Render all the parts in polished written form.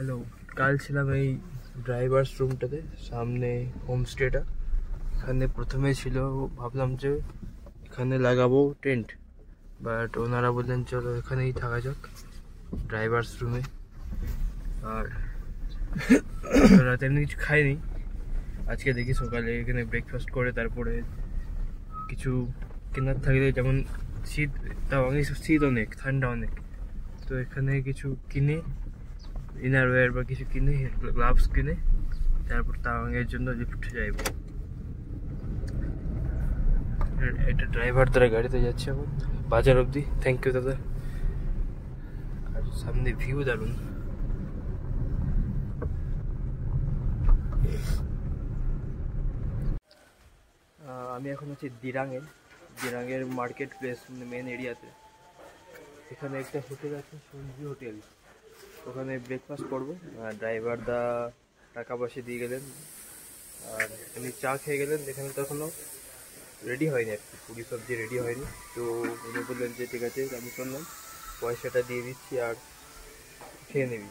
Hello, কাল ছিলাম এই ড্রাইভার্স রুমটাতে, সামনে হোমস্টেটা। এখানে প্রথমে ছিল, ভাবলাম যে এখানে লাগাবো টেন্ট, বাট ওনারা বললেন চলো এখানেই থাকা যাক ড্রাইভার্স রুমে। আর রাতে এমনি কিছু খাইনি, আজকে দেখি সকালে এখানে ব্রেকফাস্ট করে তারপরে কিছু কেনার থাকলে, যেমন শীত, তাও শীত অনেক, ঠান্ডা অনেক, তো এখানে কিছু কিনে ইনারওয়্যার বা কিছু কিনে, গ্লাভস কিনে তারপর তাওয়াংয়ের জন্য লিফট যাইব। এটা ড্রাইভার দ্বারা গাড়িতে যাচ্ছে এখন বাজার অবধি। থ্যাংক ইউ দাদা। আর সামনে ভিউ দারুণ। আমি এখন আছি দিরাঙের মার্কেট প্লেস, মানে মেন এরিয়াতে। এখানে একটা হোটেল আছে, সঞ্জি হোটেল, ওখানে ব্রেকফাস্ট করবো। ড্রাইভার দা টাকা পয়সা দিয়ে গেলেন, আর এমনি চা খেয়ে গেলেন। এখানে তো এখনো রেডি হয়নি, আর কি পুরি সবজি রেডি হয়নি, তো উনি বললেন যে ঠিক আছে আমি করলাম, পয়সাটা দিয়ে দিচ্ছি আর খেয়ে নিবি।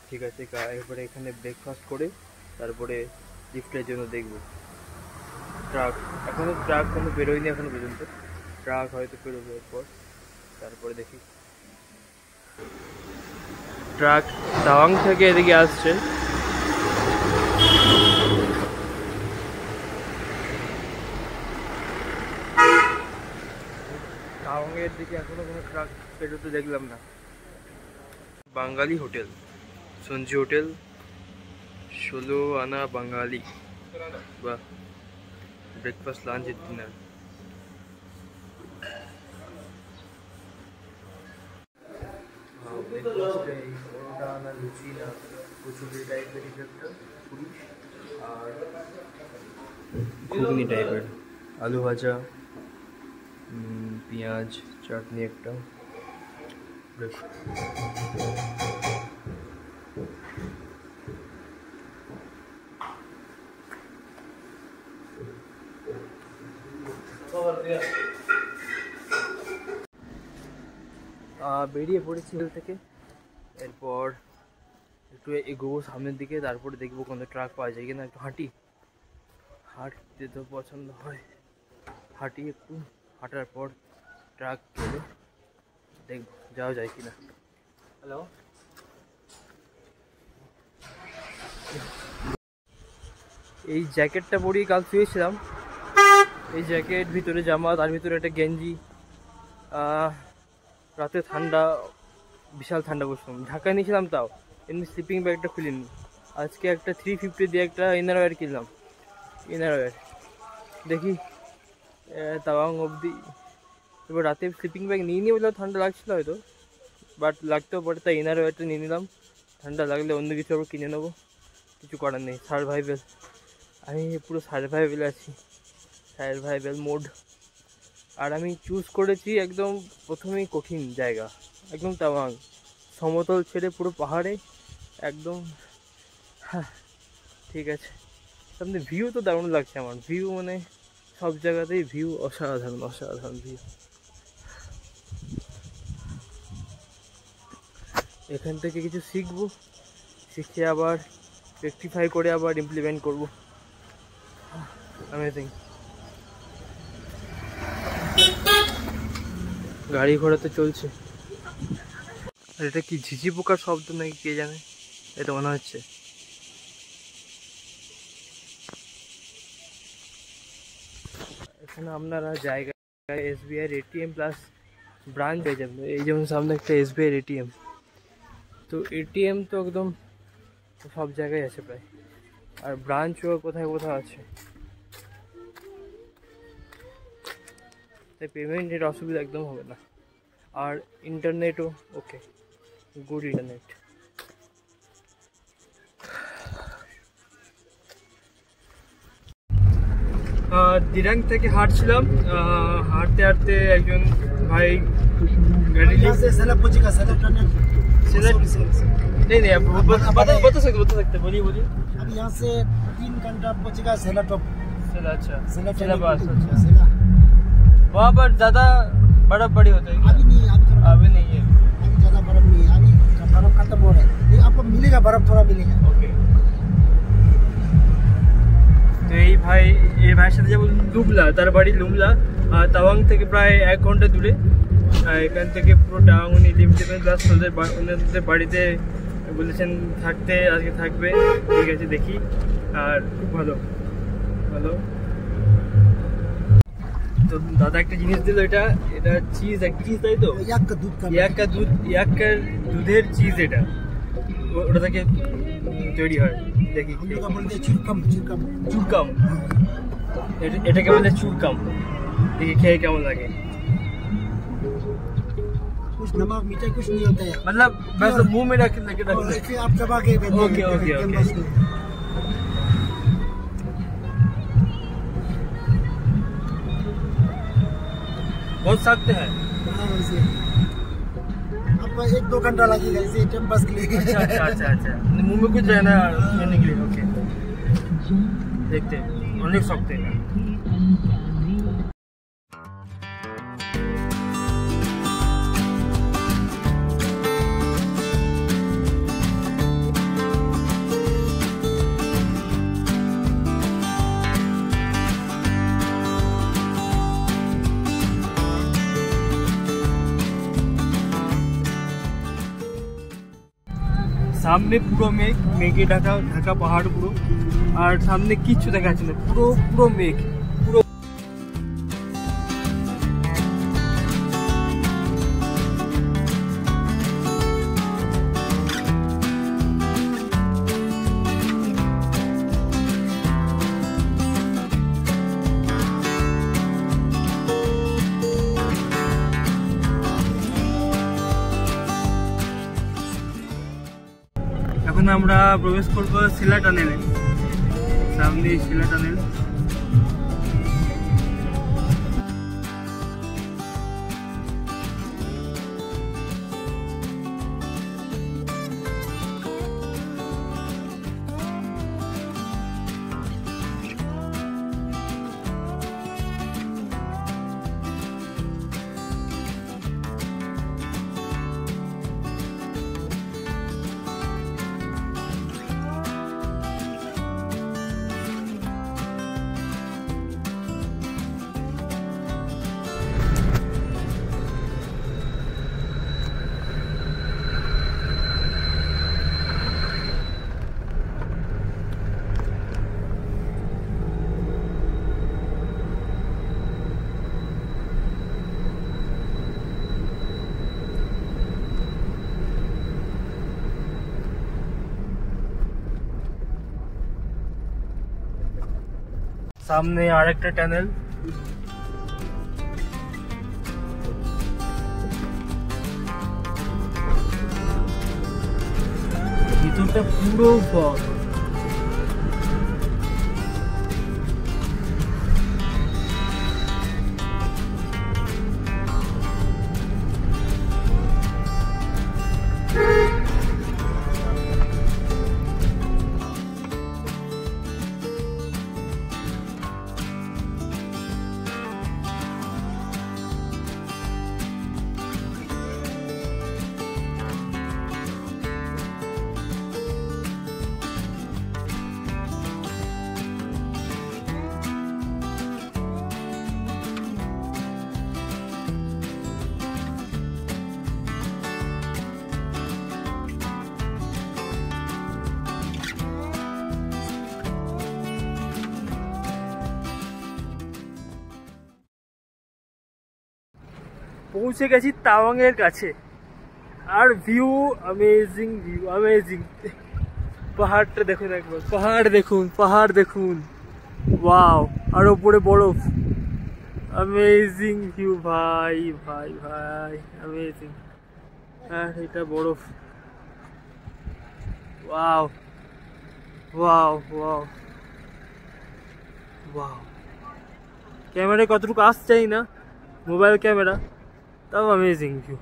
ঠিক আছে, এরপরে এখানে ব্রেকফাস্ট করে তারপরে লিফটের জন্য দেখবো। ট্রাক, এখনো ট্রাক কোনো বেরোয়নি এখনো পর্যন্ত, ট্রাক হয়তো বেরোবে এরপর, তারপরে দেখি। ট্রাক তাওয়াং থেকে এদিকে আসছে। তাওয়াংয়ের দিকে এখনো কোনো ট্রাক বেরোতে দেখলাম না। বাঙালি হোটেল, সঞ্জি হোটেল, 16 আনা বাঙালি। বা ব্রেকফাস্ট, লাঞ্চ, ডিনার। লুচি না কচুরি টাইপের কিছু একটা, পুরি আর ঘুগনি টাইপের, আলু ভাজা, পেঁয়াজ, চাটনি একটা। বেরিয়ে পড়েছি হোটেল থেকে, এরপর একটু এগোবো সামনের দিকে, তারপরে দেখবো কোনো ট্রাক পাওয়া যায় কিনা। একটু হাঁটতে তো পছন্দ হয়, হাঁটি একটু, হাঁটার পর ট্রাক গেলে দেখবো যাওয়া যায় কিনা। হ্যালো, এই জ্যাকেটটা পরিয়ে কাল শুয়েছিলাম, এই জ্যাকেট, ভিতরে জামা, তার ভিতরে একটা গেঞ্জি। রাতে ঠান্ডা, বিশাল ঠান্ডা বসলাম, ঢাকায় নিয়েছিলাম, তাও এমনি স্লিপিং ব্যাগটা খুলিনি। আজকে একটা 350 দিয়ে একটা ইনারওয়্যার কিনলাম, ইনারওয়্যার দেখি তাওয়াং অবধি। এবার রাতে স্লিপিং ব্যাগ নিয়ে নিয়ে বললাম, ঠান্ডা লাগছিল হয়তো, বাট লাগতেও পারে, তাই ইনারওয়্যারটা নিয়ে নিলাম। ঠান্ডা লাগলে অন্য কিছু আবার কিনে নেবো, কিছু করার নেই। সারভাইভেল, আমি পুরো সারভাইভেলে আছি, সারভাইভেল মোড। আর আমি চুজ করেছি একদম প্রথমেই কঠিন জায়গা, একদম তাওয়াং, সমতল ছেড়ে পুরো পাহাড়ে একদম। হ্যাঁ ঠিক আছে, সামনে ভিউ তো দারুণ লাগছে আমার, ভিউ মানে সব জায়গাতেই ভিউ অসাধারণ, অসাধারণ ভিউ। এখান থেকে কিছু শিখবো, শিখে আবার রেকটিফাই করে আবার ইমপ্লিমেন্ট করবো। অ্যামেজিং। গাড়ি ঘোড়া তো চলছে। আর এটা কি ঝিঝি পোকার শব্দ নাকি কে জানে, এটা মনে হচ্ছে। এখানে আপনারা জায়গায় SBI ATM প্লাস ব্রাঞ্চ পেয়ে যাবেন। এই যেমন সামনে একটা SBI ATM, তো ATM তো একদম সব জায়গায় আছে প্রায়, আর ব্রাঞ্চও কোথায় কোথাও আছে, তাই পেমেন্টের অসুবিধা একদম হবে না। আর ইন্টারনেটও ওকে, গুড ইন্টারনেট। দিরাং থেকে হাঁটছিলাম, হাঁটতে হাঁটতে একজন ভাই गाड़ी नहीं आप बता सकते बोलिए। अब यहाँ से 3 घंटा पहुँचेगा सेला टॉप। अच्छा, सेला पास। अच्छा, वहाँ पर ज़्यादा बर्फ पड़ी होती है? अभी नहीं, अभी नहीं है, अभी ज़्यादा बर्फ नहीं है, अभी बर्फ खत्म हो रहा है। आपको मिलेगा बर्फ थोड़ा मिलेगा। ওকে। তো এই ভাইয়ের সাথে যাবো লুমলা, তার বাড়ি লুমলা, আর তাওয়াং থেকে প্রায় 1 ঘন্টা দূরে। এখান থেকে পুরো টাওয়াং উনি লিমিটেড প্লাস ওনাদের বাড়িতে বলেছেন থাকতে, আজকে থাকবে। ঠিক আছে, দেখি। আর খুব ভালো ভালো। তো দাদা একটা জিনিস দিল, এটা চিজ, তাই তো? याक का दूध का ইয়াক্কার দুধের চিজ, এটা ওটা থেকে তৈরি হয়। দেখি, हम लोग बोलते हैं चुरकम। চুরকাম, এটাকে বলে চুরকাম। দেখি খেয়ে কেমন লাগে। कुछ नमक मीठा कुछ नहीं होता है, मतलब बस मुंह में रख लगे और ऐसे आप चबा के ओके, कैनवास को। बहुत सख्त है। हाँ, वैसे आपको 1-2 घंटा लगेगा ऐसे टाइम पास के लिए। अच्छा, मुंह में कुछ रहना लेने के लिए। ओके, देखते हैं, अनेक सख्त है। সামনে পুরো মেঘে ঢাকা পাহাড় পুরো, আর সামনে কিচ্ছু দেখা যাচ্ছে না, পুরো মেঘ পুরো। এখন আমরা প্রবেশ করবো শিলা টানেলে। সামনে শিলা টানেল। সামনে আরেকটা টানেল। ভিতরটা পুরো বরফ। পৌঁছে গেছি তাওয়াং এর কাছে, আর ভিউ অ্যামেজিং, পাহাড়টা দেখুন একবার, পাহাড় দেখুন, ওয়াও, আর উপরে বরফ, অ্যামেজিং ভিউ ভাই, অ্যামেজিং। আর এটা বরফ, ওয়াও। ক্যামেরায় কতটুকু আসছে না, মোবাইল ক্যামেরা, তাও অ্যামেজিং ভিউ,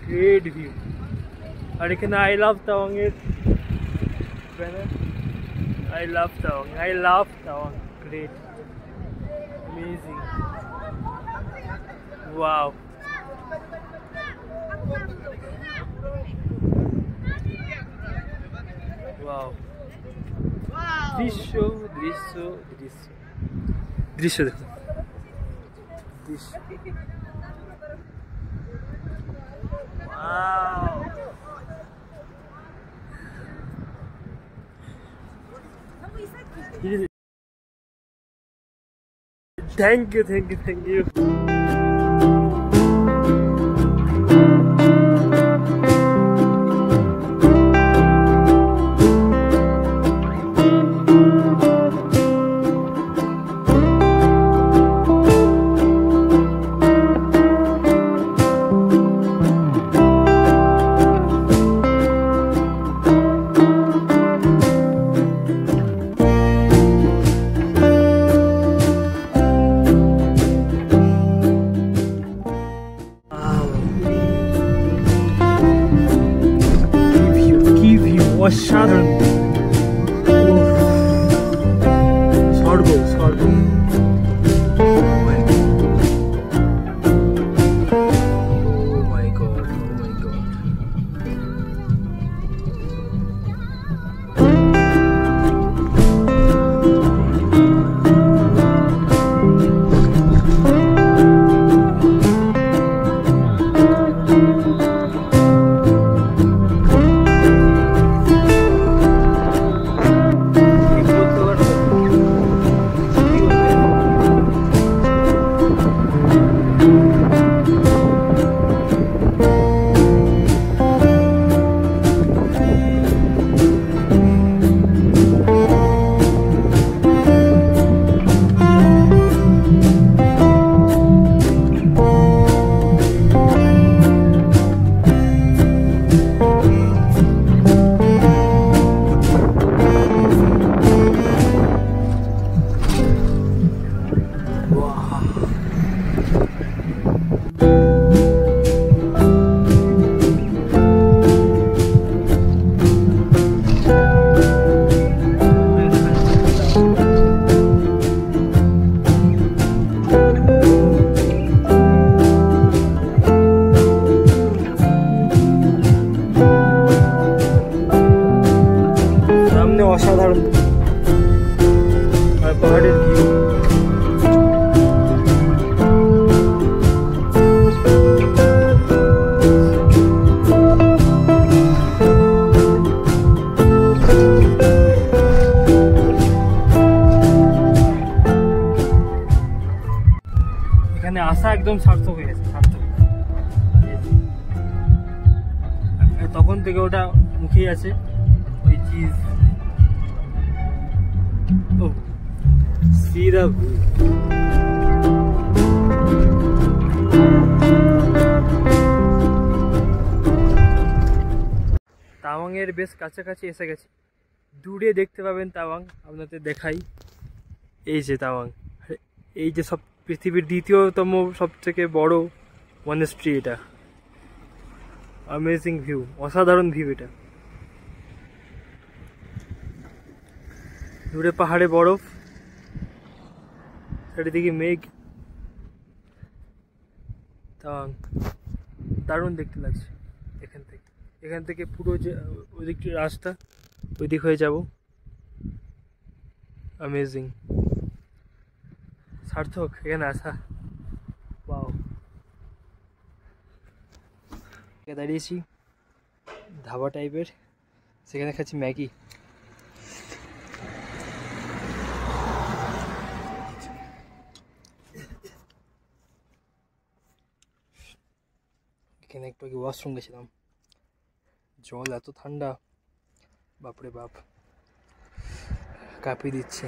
গ্রেট ভিউ। আর এখানে আই লাভ তাওয়াং এর banner, I love Tawang, great, amazing. Wow. Wow. দৃশ্য দৃশ্য দৃশ্য দৃশ্য দেখুন দৃশ্য। Wow. Thank you, thank you, thank you. অসাধারণ স্বর্গ স্বর্গ। অসাধারণ আর পাহাড়ের ভিউ। এখানে আসা একদম সার্থক হয়ে গেছে, সার্থক। তখন থেকে ওটা মুখেই আছে ওই cheese. Oh, see the view. তাওয়াংয়ের বেশ কাছাকাছি এসে গেছে, দূরে দেখতে পাবেন তাওয়াং। আপনাদের দেখাই, এই যে তাওয়াং, এই যে সব পৃথিবীর দ্বিতীয়তম সবথেকে বড় মনেস্ট্রি এটা। অ্যামেজিং ভিউ, অসাধারণ ভিউ এটা। দূরে পাহাড়ে বরফ, চারিদিকে মেঘ, তাওয়াং দারুণ দেখতে লাগছে। এখান থেকে পুরো যে ওই দিকটি রাস্তা, ওই দিক হয়ে যাব। অ্যামেজিং, সার্থক এখানে আসা। ওয়াও, দাঁড়িয়েছি ধাবা টাইপের, সেখানে খাচ্ছি ম্যাগি। এখানে একটু আগে ওয়াশরুম গেছিলাম, জল এত ঠান্ডা, বাপরে বাপ, কাঁপিয়ে দিচ্ছে।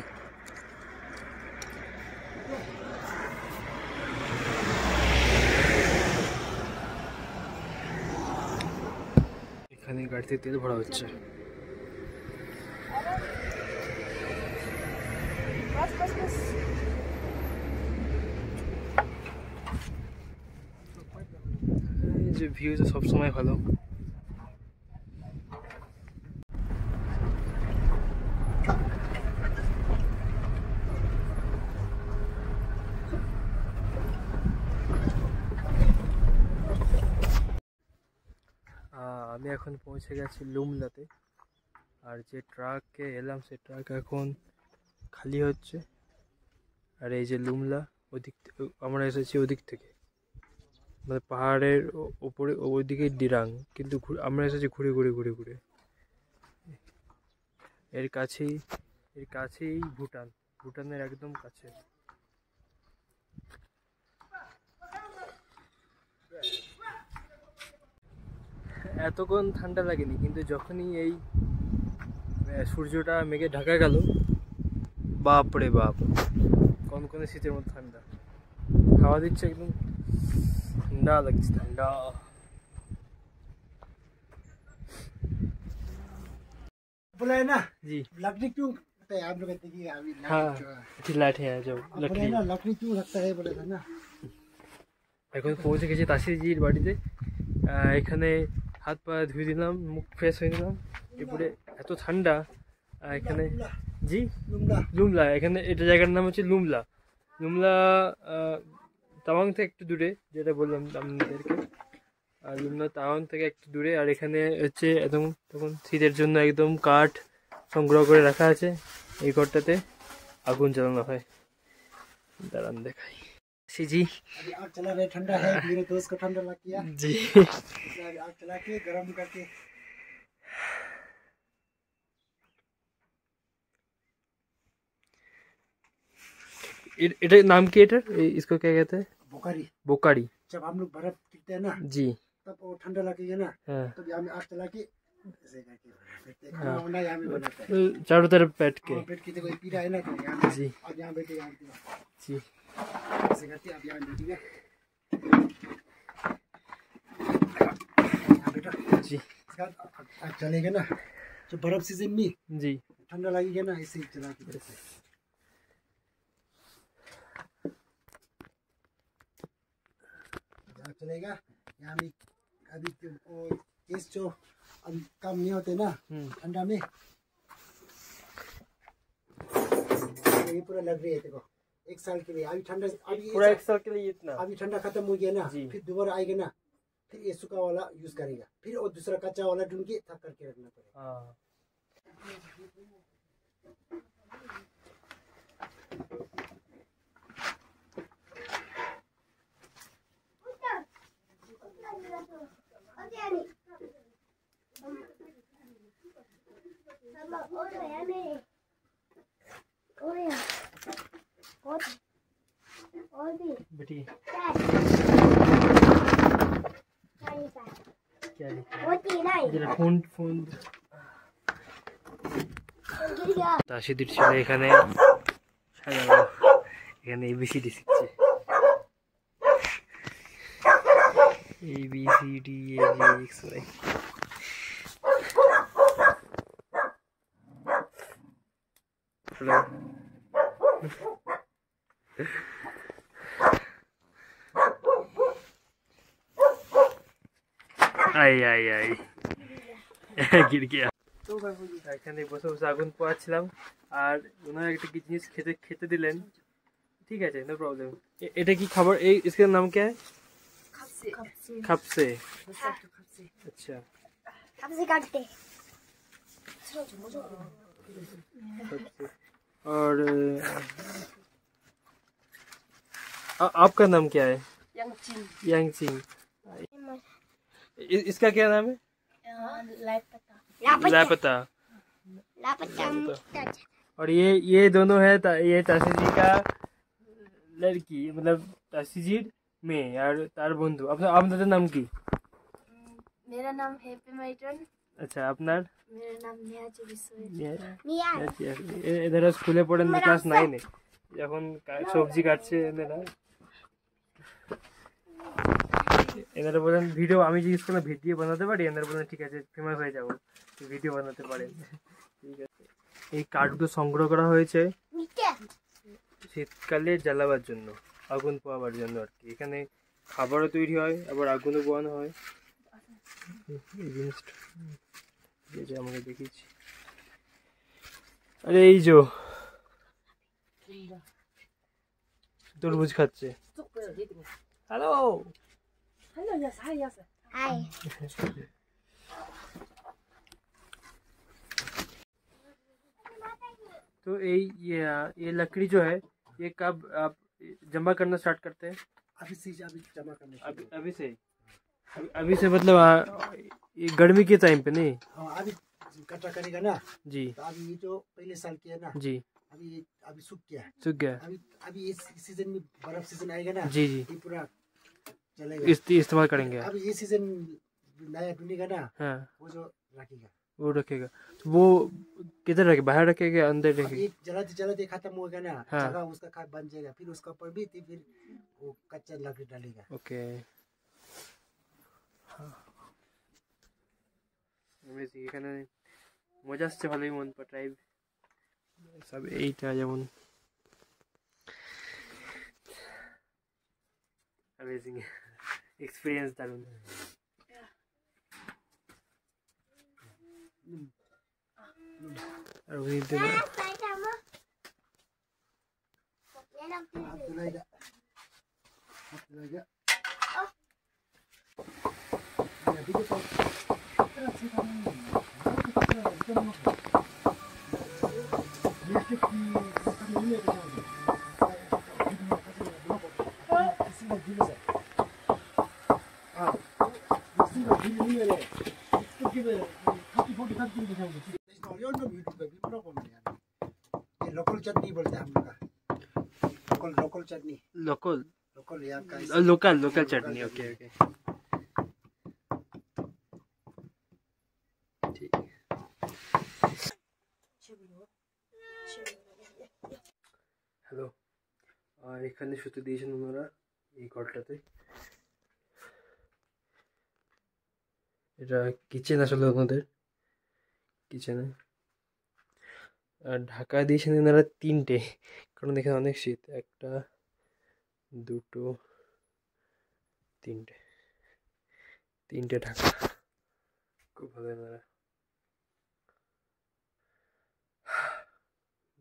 এখানে গাড়িতে তেল ভরা হচ্ছে। যে ভিউ তো সবসময় ভালো। আমি এখন পৌঁছে গেছি লুমলাতে। আর যে ট্রাকে এলাম সে ট্রাক এখন খালি হচ্ছে। আর এই যে লুমলা ওদিক আমরা এসেছি ওদিক থেকে, মানে পাহাড়ের ওপরে ওইদিকে ডিরাং, কিন্তু আমরা এসেছি ঘুরে ঘুরে ঘুরে ঘুরে। এর কাছেই ভুটান, ভুটানের একদম কাছে। এতক্ষণ ঠান্ডা লাগেনি, কিন্তু যখনই এই সূর্যটা মেঘে ঢাকা গেল, বাপরে বাপ, কনকনে শীতের মতো ঠান্ডা হাওয়া দিচ্ছে, একদম ঠান্ডা লাগছে, ঠান্ডা। बोला है ना जी लकड़ी क्यों रखता है, आप लोग कहते हैं कि अभी हाँ लाठ है जो बोले है ना लकड़ी क्यों रखता है बोला था ना। এখন পৌঁছে গেছি তাসিজির বাড়িতে। এখানে হাত পা ধুয়ে দিলাম, মুখ ফ্রেশ হয়ে নিলাম। এরপরে এত ঠান্ডা এখানে। জি लुमला লুমলা, এখানে এটা জায়গার নাম হচ্ছে লুমলা। লুমলা তাওয়াং থেকে একটু দূরে, যেটা বললাম আপনাদেরকে। আর লুমলা তাওয়াং থেকে একটু দূরে। আর এখানে হচ্ছে একদম তখন শীতের জন্য একদম কাঠ সংগ্রহ করে রাখা আছে। এই ঘরটাতে আগুন জ্বালানো হয়। দাঁড়ান দেখাই। जी अभी आग चला रहे, ठंडा है, मेरे दोस्त को ठंडा लग गया जी। अभी आग चला के गर्म करके इधर नाम क्या है, इसको क्या कहते हैं? बोकारी। बोकारी। जब हम लोग बर्फ गिरते हैं ना जी तब वो ठंडा लगेगा ना, हाँ। तब यहाँ में आग चला के ऐसे करके बैठते हैं। खाना वाना यहाँ में बनाते हैं, चारों तरफ बैठ के। बैठ के कोई पी रहा है ना तो यहाँ में जी अब यहाँ बैठे, यहाँ जी ऐसे करते अब यहाँ बैठेंगे, यहाँ बैठो जी इसके बाद आग चलेगा ना, जब बर्फ सीजन में जी ठंडा लगेगा ना, ऐसे ही चला के बैठते हैं। आग चलेगा यहाँ में। अभी वो केस जो अभी कम नहीं होते ना ठंडा में, ये पूरा लग रही है देखो, 1 साल के लिए। अभी ठंडा अभी पूरा 1 साल के लिए इतना। अभी ठंडा खत्म हो गया ना, जी। फिर दोबारा आएगा ना, फिर ये सूखा वाला यूज करेगा, फिर और दूसरा कच्चा वाला ढूंढ के थक करके रखना पड़ेगा। हाँ बेटी क्या लिखा? ফোন তাসিদির ছেলে এখানে সাজানো, এখানে এবিসিডি শিখছে। ABCD EFG हेलो आई आई आई गिर गया। তো এখানে বসে বসে আগুন পোয়াচ্ছিলাম, আর ওনারা একটা কি জিনিস খেতে দিলেন। ঠিক আছে, নো প্রবলেম। এটা কি খাবার? এই इसका नाम क्या है? खपसे। अच्छा खपसे काटते। और आपका नाम क्या है? यांगचिंग। इसका क्या नाम है? लापता। और ये दोनों है ये तासीजी का लड़की, मतलब तासीजीर মেয়ে আর তার বন্ধু। আপনাদের নাম কি? मेरा नाम हैप्पी माइटन। আচ্ছা, আপনার? मेरा नाम नियाजी बिसोई। এনারা স্কুলে পড়েন, ক্লাস 9-এ। এখন সবজি কাটছে এনারা। এনারা বলেন ভিডিও, আমি জিজ্ঞেস করলাম ভিডিও বানাতে পারি? এনারা বলেন ঠিক আছে, ফেমাস হয়ে যাবো, ভিডিও বানাতে পারেন। ঠিক আছে। এই কাঠগুলো সংগ্রহ করা হয়েছে শীতকালে জ্বালাবার জন্য, আগুন পোয়াবার জন্য আর কি। এখানে খাবারও তৈরি হয়, আবার আগুনও পোয়ানো হয়। এই জিনিসটা যে আমাকে দেখিয়েছি। আরে এই যে তরমুজ খাচ্ছে। হ্যালো हाय। तो ये लकड़ी जो है ये कब आप जमा करना स्टार्ट करते हैं? अभी से जमा करने अभी अभी से मतलब ये गर्मी के टाइम पे नहीं? हाँ, अभी कटा करेगा ना जी तो अभी ये जो पहले साल किया ना जी अभी सूख गया। सूख गया। अभी इस सीजन में बर्फ सीजन आएगा ना जी जी ये पूरा चलेगा। इस्तेमाल करेंगे। अभी ये सीजन नया ढूंढेगा ना हाँ वो जो रखेगा वो रखेगा। तो वो किधर रखे, बाहर रखेगा अंदर अभी रखेगा? जलाते जलाते खत्म होगा ना हाँ। जगह उसका खाद बन जाएगा फिर उसका ऊपर भी फिर वो कच्चा लकड़ी डालेगा। Okay amazing. এখানে মজা আসছে ভালোই মন পাটাই সব এইটা যেমন অ্যামেজিং এক্সপেরিয়েন্স দারুণ। আর উনি Abdullah लोकल चटनी बोलते हैं हम लोग का। लोकल चटनी। लोकल लोकल यहाँ का लोकल चटनी। ओके ओके ঠিক। হ্যালো, আর এখানে শুতে দিয়েছেন ওনারা এই ঘরটাতে। এটা কিচেন আসলে ওনাদের কিচেনে। আর ঢাকা দিয়েছেন ওনারা 3টে, কারণ এখানে অনেক শীত। 1 2 3টে ঢাকা। খুব ভালো ওনারা।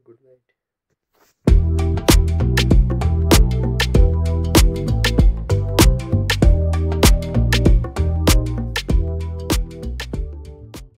Good night.